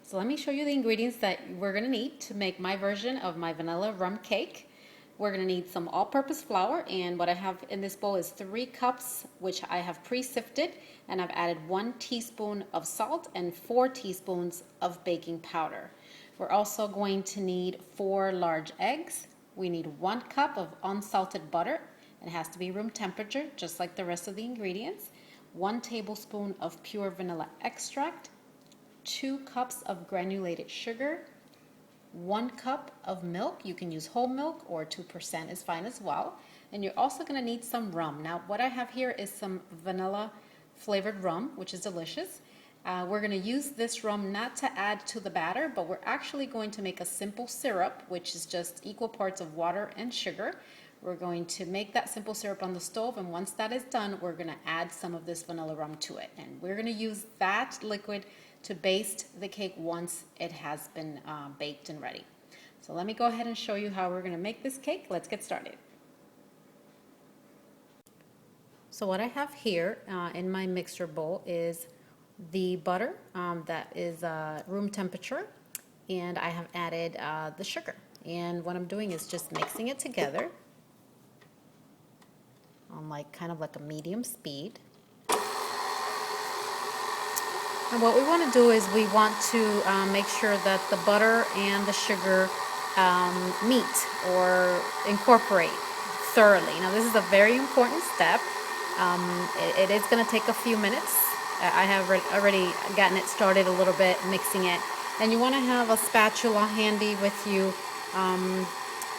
So let me show you the ingredients that we're going to need to make my version of my vanilla rum cake. We're going to need some all-purpose flour, and what I have in this bowl is 3 cups, which I have pre-sifted, and I've added 1 teaspoon of salt and 4 teaspoons of baking powder. We're also going to need 4 large eggs. We need 1 cup of unsalted butter. It has to be room temperature, just like the rest of the ingredients. 1 tablespoon of pure vanilla extract. 2 cups of granulated sugar, 1 cup of milk. You can use whole milk or 2% is fine as well. And you're also going to need some rum. Now what I have here is some vanilla flavored rum, which is delicious. We're going to use this rum not to add to the batter, but we're actually going to make a simple syrup, which is just equal parts of water and sugar. We're going to make that simple syrup on the stove, and once that is done, we're going to add some of this vanilla rum to it. And we're going to use that liquid to baste the cake once it has been baked and ready. So let me go ahead and show you how we're going to make this cake. Let's get started. So what I have here in my mixer bowl is the butter that is room temperature, and I have added the sugar. And what I'm doing is just mixing it together on kind of like a medium speed. And what we want to do is we want to make sure that the butter and the sugar meet or incorporate thoroughly. Now this is a very important step. It is going to take a few minutes. I have already gotten it started a little bit, mixing it. And you want to have a spatula handy with you,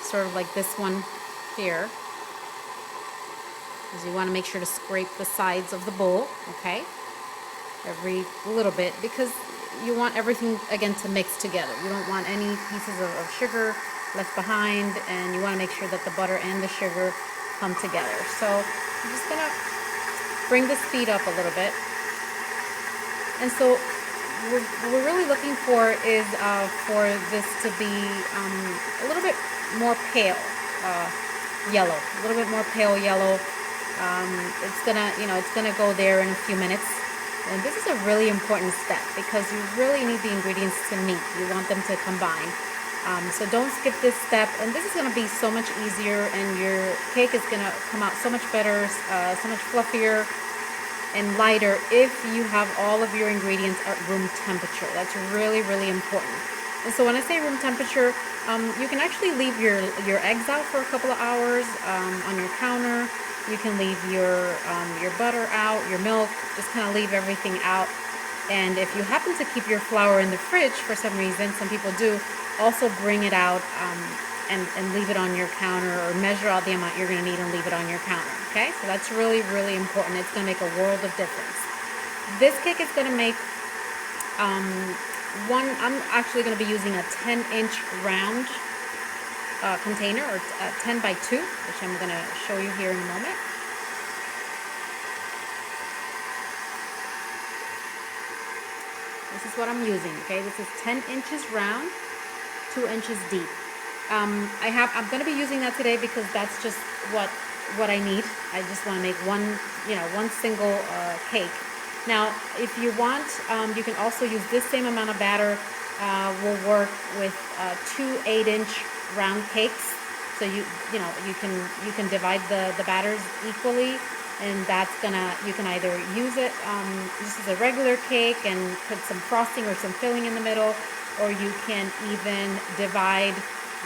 sort of like this one here. Because you want to make sure to scrape the sides of the bowl, okay? Every little bit, because you want everything again to mix together. You don't want any pieces of sugar left behind, and you want to make sure that the butter and the sugar come together. So I'm just gonna bring the speed up a little bit. And so what we're really looking for is for this to be a little bit more pale yellow, a little bit more pale yellow. It's gonna go there in a few minutes. And this is a really important step because you really need the ingredients to meet. You want them to combine. So don't skip this step. And this is going to be so much easier, and your cake is going to come out so much better, so much fluffier and lighter if you have all of your ingredients at room temperature. That's really, really important. And so when I say room temperature, you can actually leave your eggs out for a couple of hours on your counter. You can leave your butter out, your milk, just kind of leave everything out. And if you happen to keep your flour in the fridge for some reason, some people do, also bring it out and leave it on your counter, or measure out the amount you're going to need and leave it on your counter. Okay, so that's really, really important. It's going to make a world of difference. This cake is going to make I'm actually going to be using a 10-inch round container, or 10 by 2, which I'm going to show you here in a moment. This is what I'm using, okay? This is 10 inches round, 2 inches deep. I'm going to be using that today because that's just what I need. I just want to make one single cake. Now, if you want, you can also use this same amount of batter. Will work with 2 8-inch round cakes. So you can divide the batters equally, and you can either use it just as a regular cake and put some frosting or some filling in the middle, or you can even divide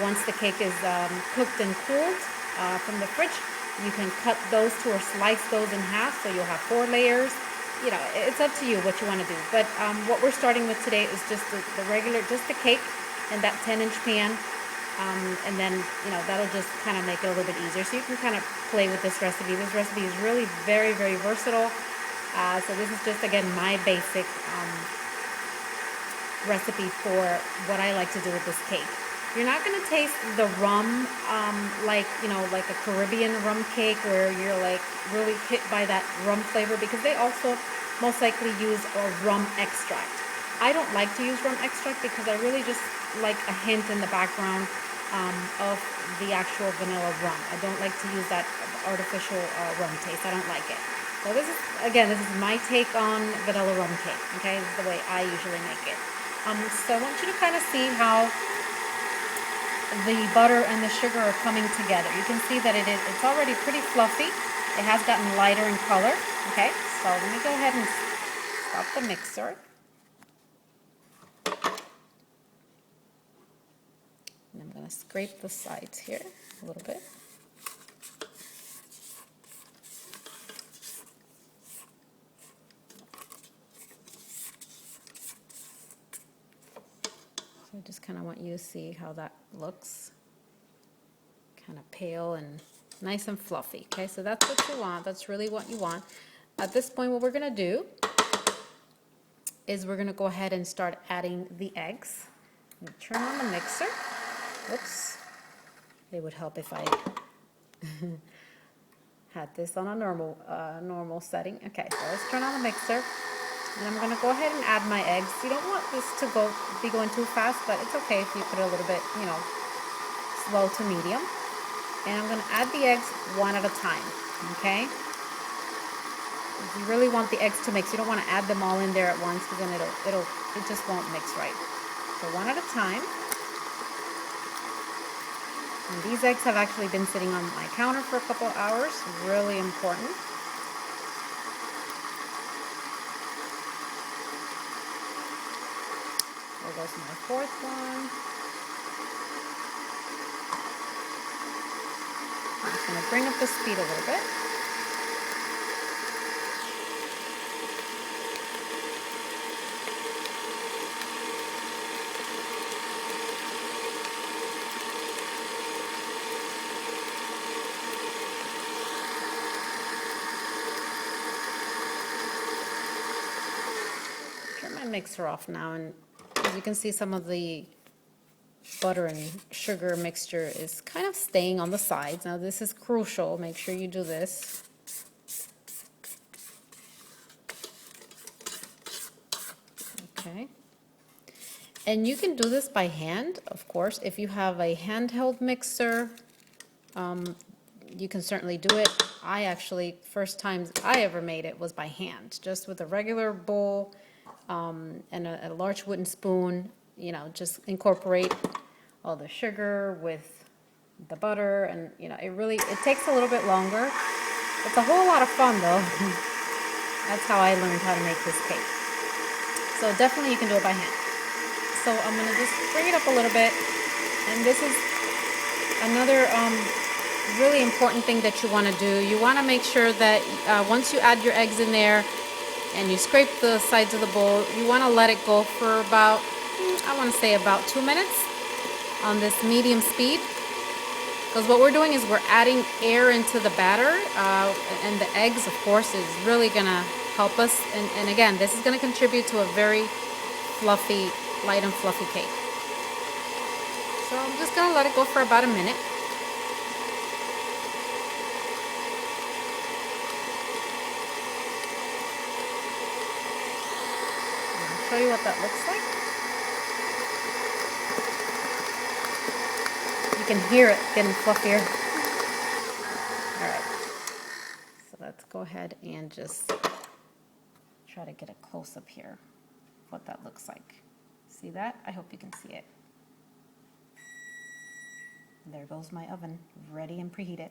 once the cake is cooked and cooled from the fridge. You can cut those two or slice those in half, so you'll have 4 layers. It's up to you what you want to do. But what we're starting with today is just the regular, just the cake and that 10-inch pan. And then, that'll just kind of make it a little bit easier. So you can kind of play with this recipe. This recipe is really very, very versatile. So this is just, again, my basic recipe for what I like to do with this cake. You're not going to taste the rum like a Caribbean rum cake where you're really hit by that rum flavor, because they also most likely use a rum extract. I don't like to use rum extract because I really just like a hint in the background of the actual vanilla rum. I don't like to use that artificial rum taste. I don't like it. So this is my take on vanilla rum cake. Okay, this is the way I usually make it. So I want you to kind of see how the butter and the sugar are coming together. You can see that it's already pretty fluffy. It has gotten lighter in color. Okay, so let me go ahead and stop the mixer. And I'm going to scrape the sides here a little bit. So I just kind of want you to see how that looks. Kind of pale and nice and fluffy. Okay, so that's what you want. That's really what you want. At this point, what we're going to do is we're going to go ahead and start adding the eggs. Turn on the mixer. Oops. It would help if I had this on a normal setting. Okay, so let's turn on the mixer. And I'm going to go ahead and add my eggs. You don't want this to be going too fast, but it's okay if you put it a little bit, slow to medium. And I'm going to add the eggs one at a time, okay? You really want the eggs to mix. You don't want to add them all in there at once because then it just won't mix right. So one at a time. And these eggs have actually been sitting on my counter for a couple of hours. Really important. There goes my fourth one. I'm just going to bring up the speed a little bit. Turn my mixer off now, and as you can see, some of the butter and sugar mixture is kind of staying on the sides. Now this is crucial. Make sure you do this. Okay. And you can do this by hand, of course. If you have a handheld mixer, you can certainly do it. I actually, first times I ever made it was by hand, just with a regular bowl and a large wooden spoon. Just incorporate all the sugar with the butter, and it takes a little bit longer. It's a whole lot of fun though. That's how I learned how to make this cake. So definitely you can do it by hand. So I'm gonna just bring it up a little bit, and this is another really important thing that you want to do. You want to make sure that once you add your eggs in there and you scrape the sides of the bowl, you want to let it go for about, I want to say about 2 minutes on this medium speed. Because what we're doing is we're adding air into the batter, and the eggs, of course, is really going to help us. And again, this is going to contribute to a very fluffy, light and fluffy cake. So I'm just going to let it go for about a minute. I'll show you what that looks like. You can hear it getting fluffier. All right, so let's go ahead and just try to get a close-up here of what that looks like. See that? I hope you can see it. There goes my oven, ready and preheated.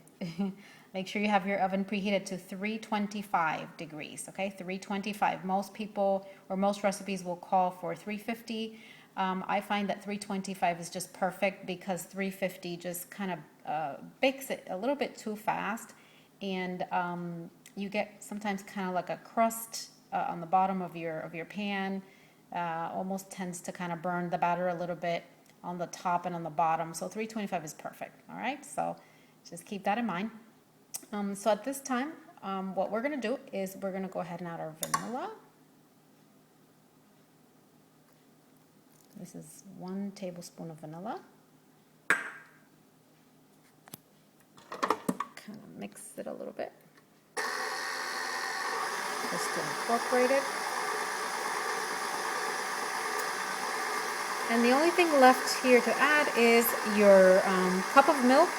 Make sure you have your oven preheated to 325 degrees, okay? 325. Most people, or most recipes will call for 350. I find that 325 is just perfect because 350 just kind of bakes it a little bit too fast, and you get sometimes kind of like a crust on the bottom of your pan. Almost tends to kind of burn the batter a little bit on the top and on the bottom. So 325 is perfect. All right, so just keep that in mind. So at this time, what we're going to do is we're going to go ahead and add our vanilla. This is 1 tablespoon of vanilla. Kind of mix it a little bit. Just to incorporate it. And the only thing left here to add is your cup of milk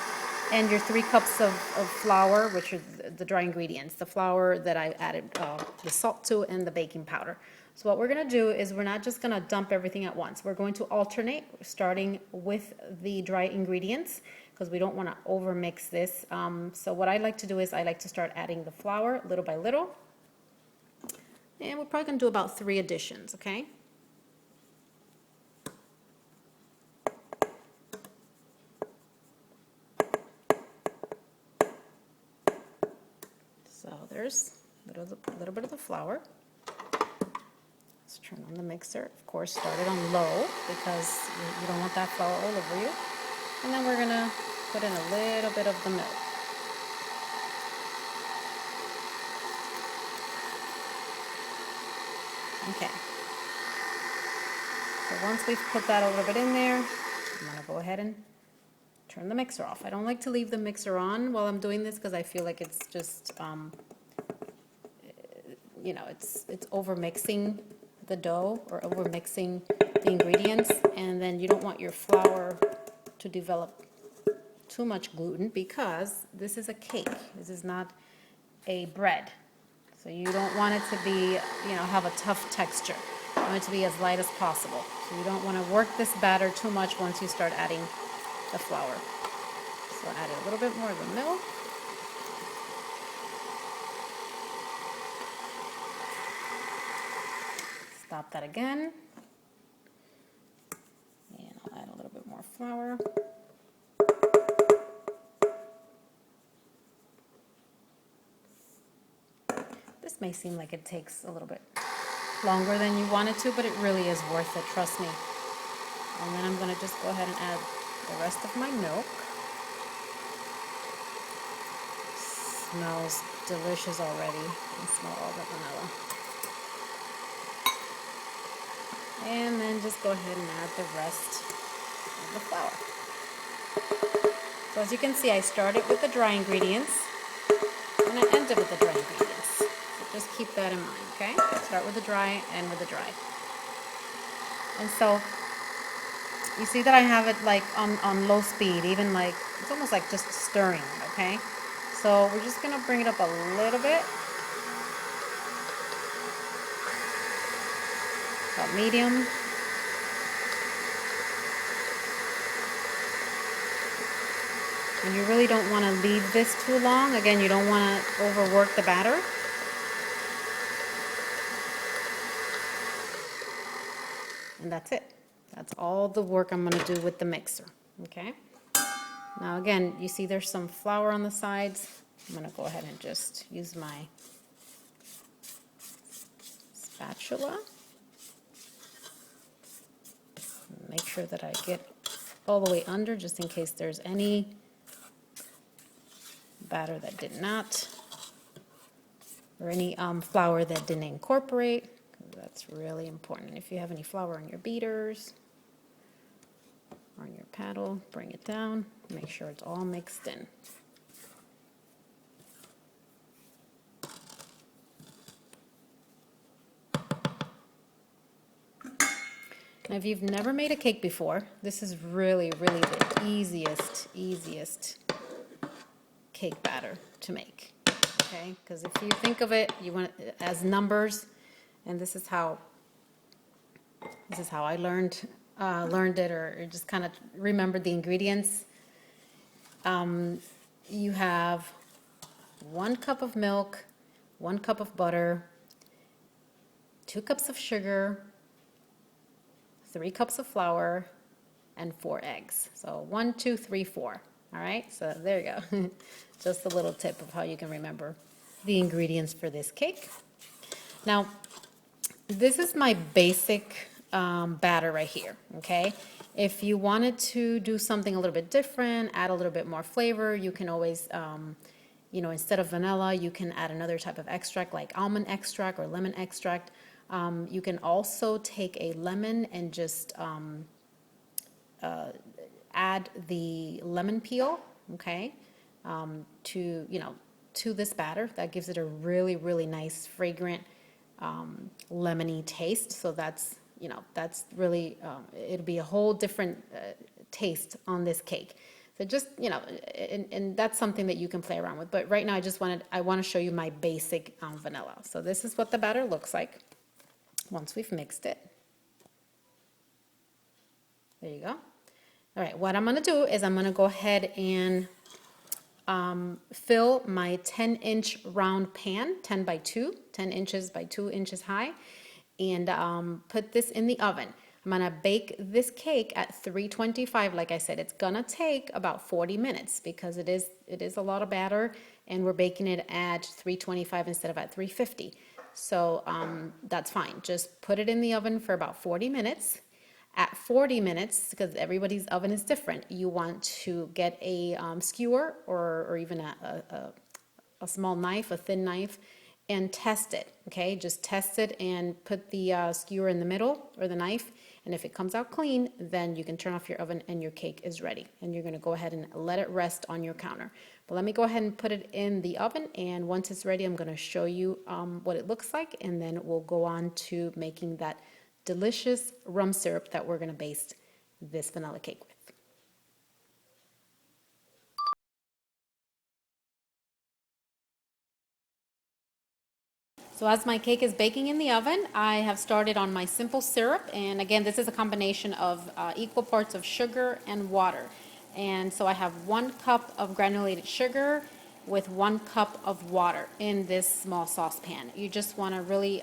and your 3 cups of flour, which are the dry ingredients. The flour that I added the salt to and the baking powder. So what we're gonna do is we're not just gonna dump everything at once. We're going to alternate, starting with the dry ingredients, because we don't wanna overmix this. So what I like to do is I like to start adding the flour little by little. And we're probably gonna do about 3 additions, okay? So there's a little bit of the flour. Let's turn on the mixer. Of course, start it on low because you don't want that flour all over you. And then we're gonna put in a little bit of the milk. Okay. So once we've put that a little bit in there, I'm gonna go ahead and turn the mixer off. I don't like to leave the mixer on while I'm doing this because I feel like it's just, you know, it's over mixing the dough or over mixing the ingredients, and then you don't want your flour to develop too much gluten because this is a cake. This is not a bread. So you don't want it to be, you know, have a tough texture. You want it to be as light as possible. So you don't want to work this batter too much once you start adding the flour. So add a little bit more of the milk. Stop that again. And I'll add a little bit more flour. This may seem like it takes a little bit longer than you want it to, but it really is worth it, trust me. And then I'm going to just go ahead and add the rest of my milk. Smells delicious already. You can smell all the vanilla. And then just go ahead and add the rest of the flour. So as you can see, I started with the dry ingredients and I ended with the dry ingredients. So just keep that in mind, okay? Start with the dry, end with the dry. And so you see that I have it like on low speed, even like, it's almost like just stirring, okay? So we're just gonna bring it up a little bit. About medium. And you really don't want to leave this too long. Again, you don't want to overwork the batter. And that's it. That's all the work I'm going to do with the mixer. Okay? Now again, you see there's some flour on the sides. I'm going to go ahead and just use my spatula. Make sure that I get all the way under just in case there's any batter that did not, or any flour that didn't incorporate. That's really important. If you have any flour on your beaters or on your paddle, bring it down. Make sure it's all mixed in. Now, if you've never made a cake before, this is really, really the easiest cake batter to make. Okay, because if you think of it, you want it as numbers, and this is how I learned it, or just kind of remembered the ingredients. You have 1 cup of milk, 1 cup of butter, 2 cups of sugar, 3 cups of flour, and 4 eggs. So 1, 2, 3, 4. All right, so there you go. Just a little tip of how you can remember the ingredients for this cake. Now, this is my basic batter right here, okay? If you wanted to do something a little bit different, add a little bit more flavor, you can always, you know, instead of vanilla, you can add another type of extract like almond extract or lemon extract. You can also take a lemon and just add the lemon peel, okay, to, you know, to this batter. That gives it a really, really nice, fragrant, lemony taste. So that's, you know, that's really, it'll be a whole different taste on this cake. So just, you know, and that's something that you can play around with. But right now I want to show you my basic vanilla. So this is what the batter looks like. once we've mixed it. There you go. All right, what I'm gonna do is I'm gonna go ahead and fill my 10-inch round pan, 10 by 2, 10 inches by 2 inches high, and put this in the oven. I'm gonna bake this cake at 325. Like I said, it's gonna take about 40 minutes because it is a lot of batter, and we're baking it at 325 instead of at 350. So that's fine. Just put it in the oven for about 40 minutes. At 40 minutes, because everybody's oven is different, you want to get a skewer or even a small knife, a thin knife, and test it, okay? Just test it and put the skewer in the middle or the knife, and if it comes out clean, then you can turn off your oven and your cake is ready. And you're gonna go ahead and let it rest on your counter. But let me go ahead and put it in the oven, and once it's ready, I'm gonna show you what it looks like, and then we'll go on to making that delicious rum syrup that we're going to baste this vanilla cake with. So as my cake is baking in the oven, I have started on my simple syrup, and again, this is a combination of equal parts of sugar and water. And so I have 1 cup of granulated sugar with 1 cup of water in this small saucepan. You just want to really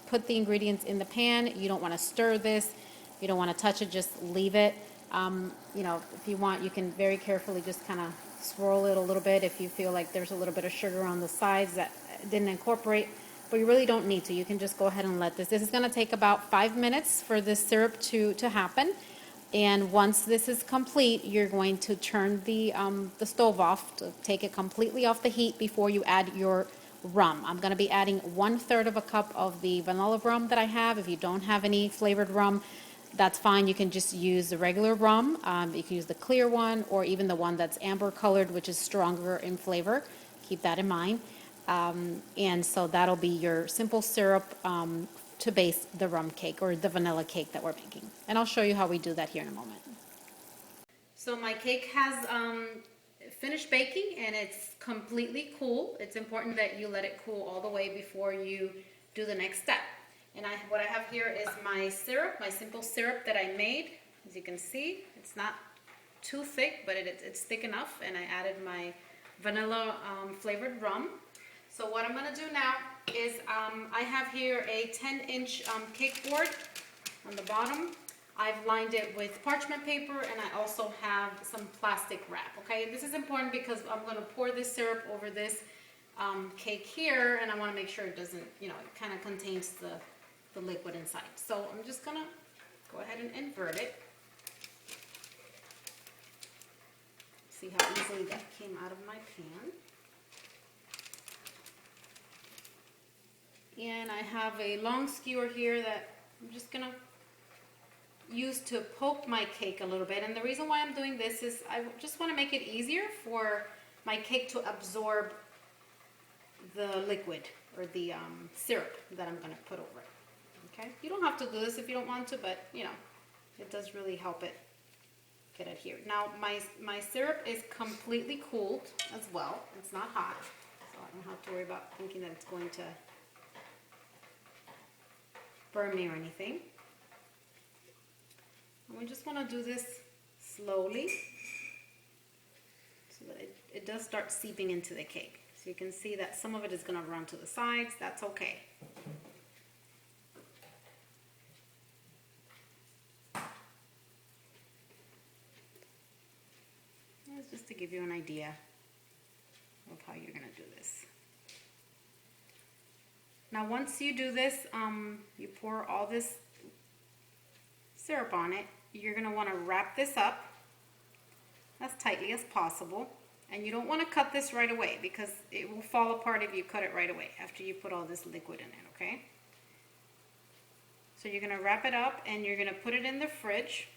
put the ingredients in the pan. You don't want to stir this. You don't want to touch it. Just leave it. You know, if you want, you can very carefully just kind of swirl it a little bit if you feel like there's a little bit of sugar on the sides that didn't incorporate. But you really don't need to. You can just go ahead and let this. This is going to take about 5 minutes for this syrup to happen. And once this is complete, you're going to turn the stove off, to take it completely off the heat before you add your rum. I'm going to be adding 1/3 of a cup of the vanilla rum that I have. If you don't have any flavored rum, that's fine. You can just use the regular rum. You can use the clear one or even the one that's amber colored, which is stronger in flavor. Keep that in mind. And so that'll be your simple syrup to base the rum cake or the vanilla cake that we're making. And I'll show you how we do that here in a moment. So my cake has finished baking and it's completely cool. It's important that you let it cool all the way before you do the next step. And what I have here is my syrup, my simple syrup that I made. As you can see, it's not too thick, but it's thick enough. And I added my vanilla flavored rum. So what I'm gonna do now is I have here a 10-inch cake board on the bottom. I've lined it with parchment paper, and I also have some plastic wrap, okay? This is important because I'm gonna pour this syrup over this cake here, and I wanna make sure it doesn't, you know, it kind of contains the liquid inside. So I'm just gonna go ahead and invert it. See how easily that came out of my pan. And I have a long skewer here that I'm just gonna use to poke my cake a little bit. And the reason why I'm doing this is I just want to make it easier for my cake to absorb the liquid or the syrup that I'm gonna put over it. Okay, you don't have to do this if you don't want to, but you know, it does really help it get adhered. Now my syrup is completely cooled as well. It's not hot, so I don't have to worry about thinking that it's going to burn me or anything. And we just want to do this slowly so that it does start seeping into the cake. So you can see that some of it is going to run to the sides. That's okay. That's just to give you an idea of how you're going to do this. Now once you do this, you pour all this syrup on it. You're going to want to wrap this up as tightly as possible. And you don't want to cut this right away because it will fall apart if you cut it right away after you put all this liquid in it, okay? So you're going to wrap it up and you're going to put it in the fridge.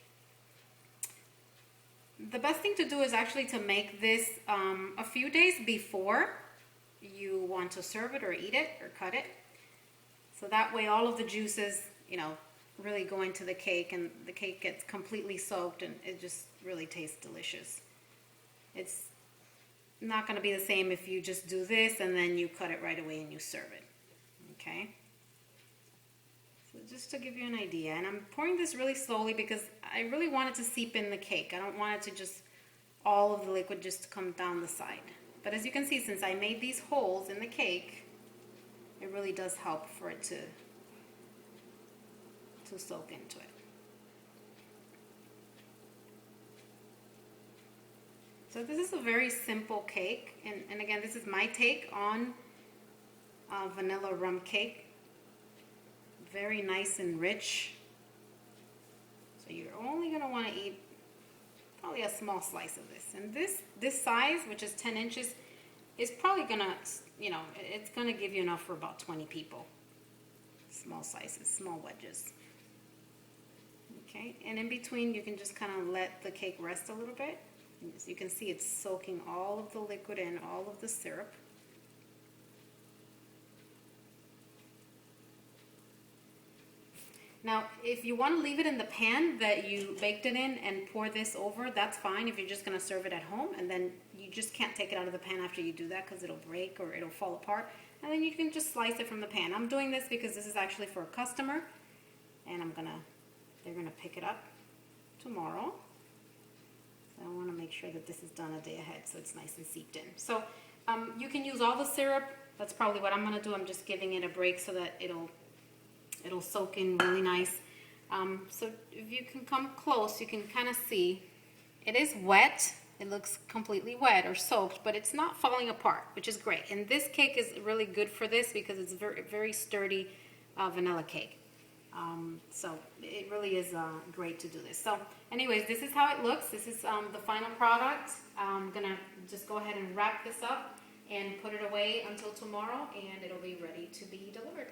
The best thing to do is actually to make this a few days before you want to serve it or eat it or cut it. So that way all of the juices, you know, really go into the cake and the cake gets completely soaked and it just really tastes delicious. It's not going to be the same if you just do this and then you cut it right away and you serve it. Okay? So just to give you an idea, and I'm pouring this really slowly because I really want it to seep in the cake. I don't want it to just, all of the liquid just come down the side. But as you can see, since I made these holes in the cake, it really does help for it to soak into it. So this is a very simple cake, and again, this is my take on vanilla rum cake. Very nice and rich. So you're only going to want to eat probably a small slice of this. And this size, which is 10 inches, is probably going to, you know, it's going to give you enough for about 20 people. Small slices, small wedges. Okay, and in between you can just kind of let the cake rest a little bit. As you can see, it's soaking all of the liquid in, all of the syrup. Now, if you want to leave it in the pan that you baked it in and pour this over, that's fine if you're just going to serve it at home, and then you just can't take it out of the pan after you do that because it'll break or it'll fall apart, and then you can just slice it from the pan. I'm doing this because this is actually for a customer, and they're gonna pick it up tomorrow. So I want to make sure that this is done a day ahead so it's nice and seeped in. So you can use all the syrup. That's probably what I'm going to do. I'm just giving it a break so that it'll soak in really nice. So if you can come close, you can kind of see it is wet. It looks completely wet or soaked, but it's not falling apart, which is great. And this cake is really good for this because it's very, very sturdy vanilla cake. So it really is great to do this. So anyways, this is how it looks. This is the final product. I'm gonna just go ahead and wrap this up and put it away until tomorrow, and it'll be ready to be delivered.